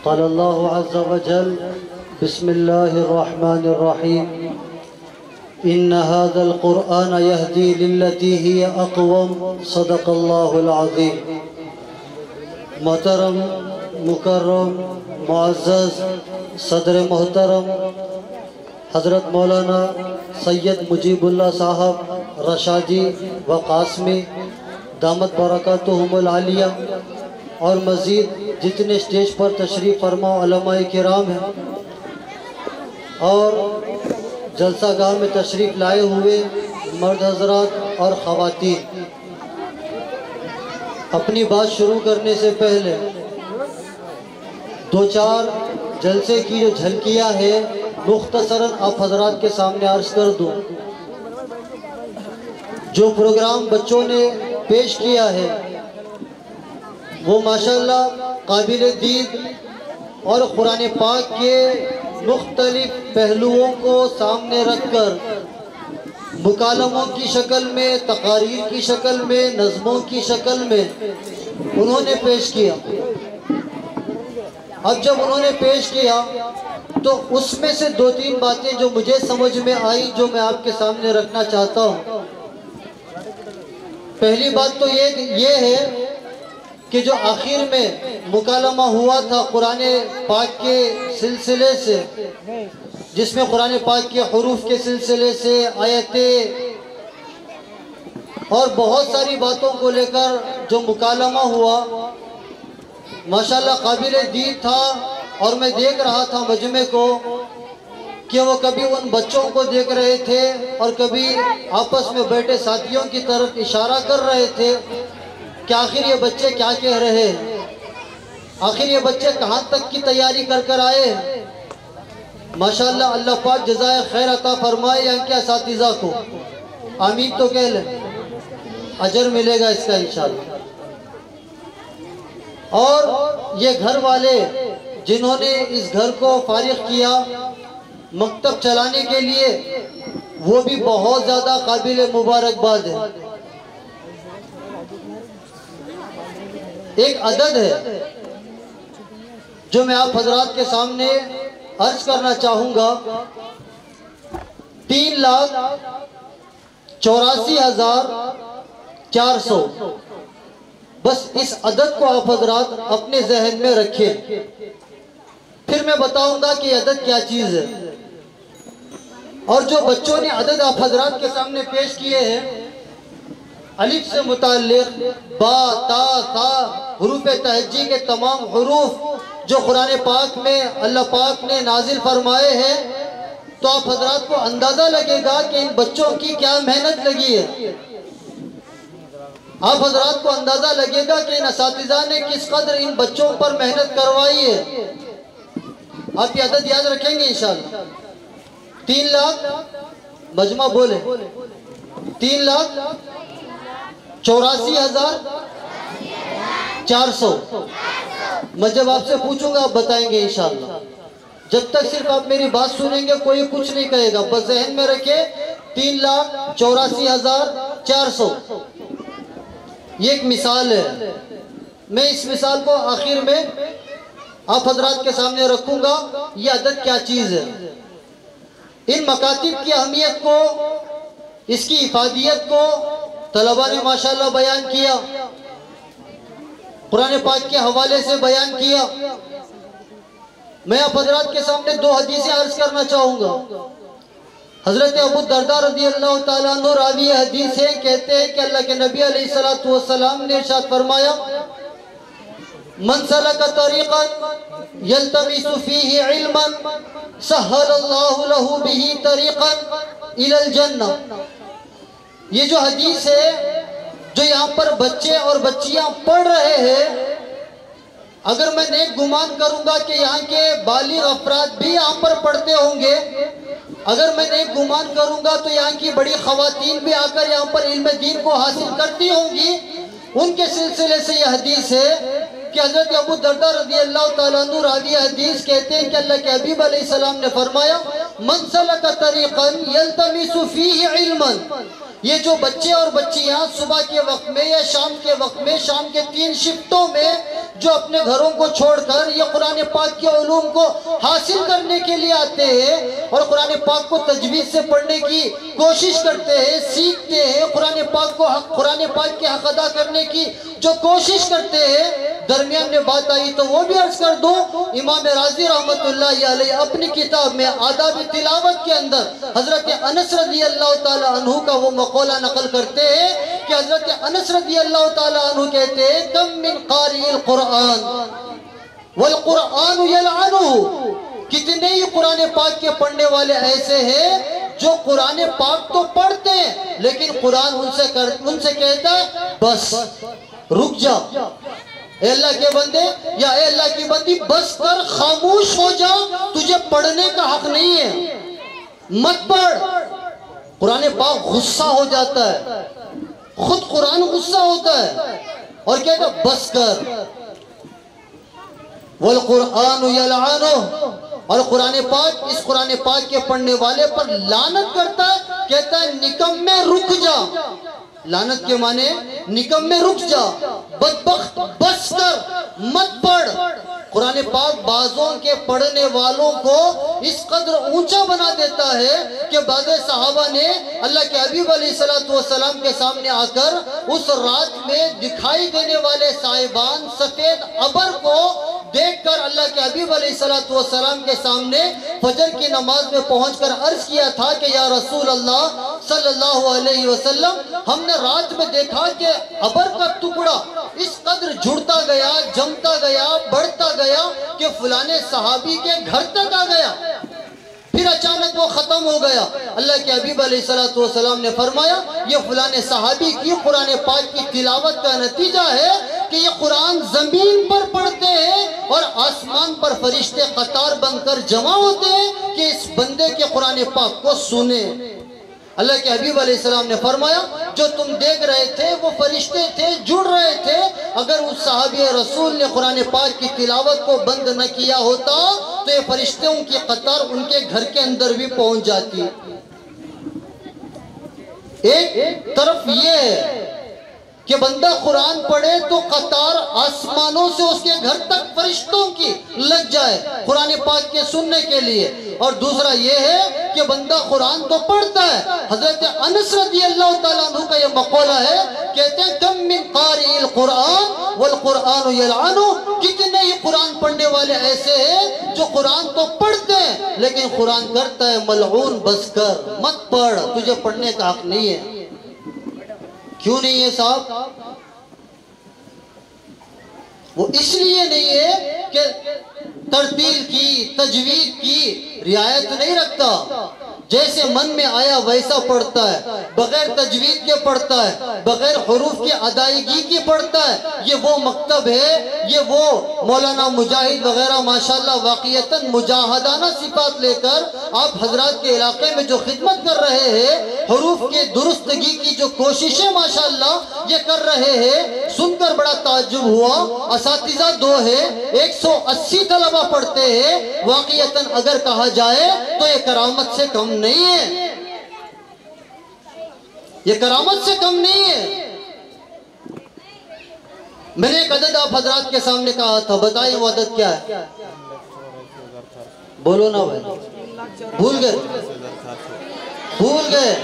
قال الله عز وجل بسم الله الرحمن الرحيم إن هذا القرآن يهدي للتي هي أقوم صدق الله العظيم. محترم مکرم معزز صدر محترم حضرت مولانا سید مجیب اللہ صاحب رشادی و قاسمی دامت برکاتہم العالیہ اور مزید جتنے اسٹیج پر تشریف فرما علماء کرام ہیں اور جلسہ گاہ میں تشریف لائے ہوئے مرد حضرات اور خواتین، اپنی بات شروع کرنے سے پہلے دو چار جلسے کی جو جھلکیاں ہیں مختصراً آپ حضرات کے سامنے عرض کر دوں. جو پروگرام بچوں نے پیش کیا ہے وہ ماشاءاللہ قابل دید اور قرآن پاک کے مختلف پہلوؤں کو سامنے رکھ کر مکالموں کی شکل میں، تقاریر کی شکل میں، نظموں کی شکل میں انہوں نے پیش کیا. اب جب انہوں نے پیش کیا تو اس میں سے دو تین باتیں جو مجھے سمجھ میں آئی جو میں آپ کے سامنے رکھنا چاہتا ہوں. پہلی بات تو یہ ہے کہ جو آخر میں مکالمہ ہوا تھا قرآن پاک کے سلسلے سے، جس میں قرآن پاک کے حروف کے سلسلے سے آیتیں اور بہت ساری باتوں کو لے کر جو مکالمہ ہوا ماشاءاللہ قابل دید تھا. اور میں دیکھ رہا تھا مجمع کو کہ وہ کبھی ان بچوں کو دیکھ رہے تھے اور کبھی آپس میں بیٹھے ساتھیوں کی طرف اشارہ کر رہے تھے کہ آخر یہ بچے کیا کہہ رہے ہیں، آخر یہ بچے کہاں تک کی تیاری کر کر آئے ہیں. ماشاءاللہ اللہ پاک جزائے خیر عطا فرمائے یہاں کے اساتذہ کو، آمین تو کہہ لیں، اجر ملے گا اس کا انشاءاللہ. اور یہ گھر والے جنہوں نے اس گھر کو فارغ کیا مکتب چلانے کے لیے وہ بھی بہت زیادہ قابل مبارکباد ہے. ایک عدد ہے جو میں آپ حضرات کے سامنے عرض کرنا چاہوں گا، 3,84,400. بس اس عدد کو آپ حضرات اپنے ذہن میں رکھیں، پھر میں بتاؤں گا کہ یہ عدد کیا چیز ہے. اور جو بچوں نے عدد آپ حضرات کے سامنے پیش کیے ہیں الف سے متعلق با تا ثا حروف تہجی کے تمام حروف جو قرآن پاک میں اللہ پاک نے نازل فرمائے ہیں، تو آپ حضرات کو اندازہ لگے گا کہ ان بچوں کی کیا محنت لگی ہے. آپ حضرات کو اندازہ لگے گا کہ ان اساتذہ نے کس قدر ان بچوں پر محنت کروائی ہے. آپ یہ عدد یاد رکھیں گے انشاءاللہ. 3 لاکھ مجمع بولے 3,84,400. میں جب آپ سے پوچھوں گا آپ بتائیں گے انشاءاللہ. جب تک صرف آپ میری بات سنیں گے کوئی کچھ نہیں کہے گا. بس ذہن میں رکھیں 3,84,400. یہ ایک مثال ہے. میں اس مثال کو آخر میں آپ حضرات کے سامنے رکھوں گا. یہ عدد کیا چیز ہے، ان مکاتب کی اہمیت کو، اس کی افادیت کو طلبہ نے ماشاءاللہ بیان کیا، قرآن پاک کے حوالے سے بیان کیا. میں آپ حضرات کے سامنے 2 حدیثیں عرض کرنا چاہوں گا. حضرت ابو الدرداء رضی اللہ تعالیٰ عنہ راوی حدیث ہے، کہتے ہیں کہ اللہ کے نبی علیہ السلام نے ارشاد فرمایا من سلک طریقا یلتمس فیہ علما سہل اللہ لہ بہ طریقا الی الجنہ. یہ جو حدیث ہے جو یہاں پر بچے اور بچیاں پڑھ رہے ہیں، اگر میں نیک گمان کروں گا کہ یہاں کے بالغ افراد بھی یہاں پر پڑھتے ہوں گے، اگر میں نیک گمان کروں گا تو یہاں کی بڑی خواتین بھی آ کر یہاں پر علم دین کو حاصل کرتی ہوں گی. ان کے سلسلے سے یہ حدیث ہے کہ حضرت ابو الدرداء رضی اللہ تعالیٰ عنہ راوی حدیث کہتے ہیں کہ اللہ کے حبیب علیہ السلام نے فرمایا من سلک طریقا یلتمس فیہ علما یہ جو بچے اور بچیاں صبح کے وقت میں یا شام کے وقت میں، شام کے 3 شفٹوں میں جو اپنے گھروں کو چھوڑ کر یہ قرآن پاک کے علوم کو حاصل کرنے کے لیے آتے ہیں اور قرآن پاک کو تجوید سے پڑھنے کی کوشش کرتے ہیں، سیکھتے ہیں، قرآن پاک کے حق ادا کرنے کی جو کوشش کرتے ہیں، درمیان میں بات آئی تو وہ بھی عرض کر دوں، امام راضی رحمت اللہ علیہ اپنی کتاب میں آداب تلاوت کے اندر حضرت انس رضی اللہ تعالی عنہ کا وہ مقولہ نقل کرتے ہیں کہ حضرت انس رضی اللہ تعالی عنہ کہتے ہیں کم من قاری القرآن والقرآن یلعنہ، کتنے ہی قرآن پاک کے پڑھنے والے ایسے ہیں جو قرآن پاک تو پڑھتے ہیں لیکن قرآن ان سے کہتا ہے بس رک جا، اے اللہ کے بندے یا اے اللہ کی بندی بس کر، خاموش ہو جا، تجھے پڑھنے کا حق نہیں ہے، مت پڑھ۔ قرآن پاک غصہ ہو جاتا ہے، خود قرآن غصہ ہوتا ہے اور کہتا ہے بس کر۔ والقرآن یلعنہ، اور اس قرآن پاک کے پڑھنے والے پر لعنت کرتا ہے، کہتا ہے نکمے رک جا۔ لعنت کے معنی نکمے رک جا، بدبخت بس کر، مت پڑھ۔ قرآن پاک بعضوں کے پڑھنے والوں کو اس قدر اونچا بنا دیتا ہے کہ بعض صحابہ نے اللہ کے حبیب علیہ السلام کے سامنے آ کر اس رات میں دکھائی دینے والے صاحبان سفید ابر کو دیکھ کر اللہ کے حبیب علیہ السلام کے سامنے فجر کی نماز میں پہنچ کر عرض کیا تھا کہ یا رسول اللہ صلی اللہ علیہ وسلم، ہم نے رات میں دیکھا کہ ابر کا ٹکڑا اس قدر جڑتا گیا، جمتا گیا، بڑھتا گیا کہ فلانے صحابی کے گھر تک آ گیا، پھر اچانک وہ ختم ہو گیا۔ اللہ کے حبیب علیہ السلام نے فرمایا یہ فلانے صحابی کی قرآن پاک کی تلاوت کا نتیجہ ہے کہ یہ قرآن زمین پر پڑھتے ہیں اور آسمان پر فرشتے قطار بن کر جمع ہوتے ہیں کہ اس بندے کے قرآن پاک کو سنیں۔ اللہ کے حبیب علیہ السلام نے فرمایا جو تم دیکھ رہے تھے وہ فرشتے تھے، جڑ رہے تھے، اگر اس صحابی رسول نے قرآن پاک کی تلاوت کو بند نہ کیا ہوتا تو یہ فرشتوں کی قطار ان کے گھر کے اندر بھی پہنچ جاتی۔ ایک طرف یہ ہے کہ بندہ قرآن پڑھے تو قطار آسمانوں سے اس کے گھر تک فرشتوں کی لگ جائے قرآن پاک کے سننے کے لیے، اور دوسرا یہ ہے کہ بندہ قرآن تو پڑھتا ہے۔ حضرت انس رضی اللہ تعالیٰ عنہ کا یہ مقولہ ہے، کہتے ہیں کم من قاری القرآن والقرآن یلعنہ، کتنے ہی قرآن پڑھنے والے ایسے ہیں جو قرآن تو پڑھتے ہیں لیکن قرآن کرتا ہے ملعون بس کر، مت پڑھ، تجھے پڑھنے کا حق نہیں ہے۔ کیوں نہیں ہے صاحب؟ وہ اس لیے نہیں ہے کہ ترتیل کی، تجوید کی رعایت نہیں رکھتا، جیسے من میں آیا ویسا پڑھتا ہے، بغیر تجوید کے پڑھتا ہے، بغیر حروف کی ادائیگی کی پڑھتا ہے۔ یہ وہ مکتب ہے، یہ وہ مولانا مجاہد وغیرہ ماشاءاللہ واقعیتاً مجاہدانہ صفات لے کر آپ حضرات کے علاقے میں جو خدمت کر رہے ہیں، حروف کی درستگی کی جو کوششیں ماشاءاللہ یہ کر رہے ہیں، سن کر بڑا تعجب ہوا۔ اساتذہ 2 ہے، 180 طلبہ پڑھتے ہیں، واقعیتاً اگر کہا جائے تو یہ کرامت سے کم نہیں ہے، یہ کرامت سے کم نہیں ہے۔ میں نے ایک عدد آپ حضرات کے سامنے کہا تھا، بتائیں وہ عدد کیا ہے؟ بولو نا بھائی، بھول گئے۔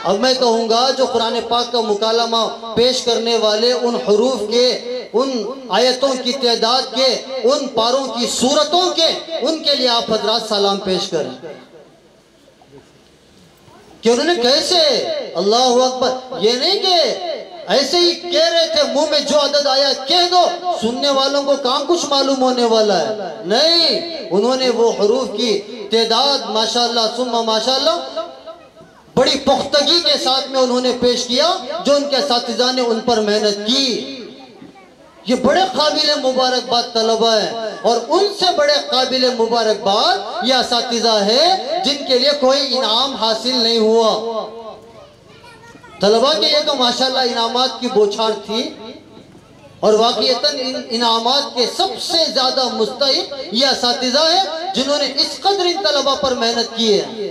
اب میں کہوں گا جو قرآن پاک کا مکالمہ پیش کرنے والے ان حروف کے، ان آیتوں کی تعداد کے، ان پاروں کی صورتوں کے، ان کے لیے آپ حضرات سلام پیش کریں کہ انہوں نے کیسے، اللہ اکبر، یہ نہیں کہ ایسے ہی کہہ رہے تھے منہ میں جو عدد آیا کہہ دو، سننے والوں کو کہاں کچھ معلوم ہونے والا ہے، نہیں، انہوں نے وہ حروف کی تعداد ماشاءاللہ ثم ماشاءاللہ بڑی پختگی کے ساتھ میں انہوں نے پیش کیا، جو ان کے اساتذہ نے ان پر محنت کی۔ یہ بڑے قابل مبارکباد طلبہ ہیں، اور ان سے بڑے قابل مبارکباد یہ اساتذہ ہیں جن کے لیے کوئی انعام حاصل نہیں ہوا۔ طلبہ کے لیے تو ماشاءاللہ انعامات کی بوچھار تھی، اور واقعیتاً ان انعامات کے سب سے زیادہ مستحق یہ اساتذہ ہیں جنہوں نے اس قدر ان طلبہ پر محنت کی ہے۔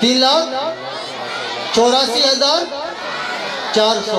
3,84,400।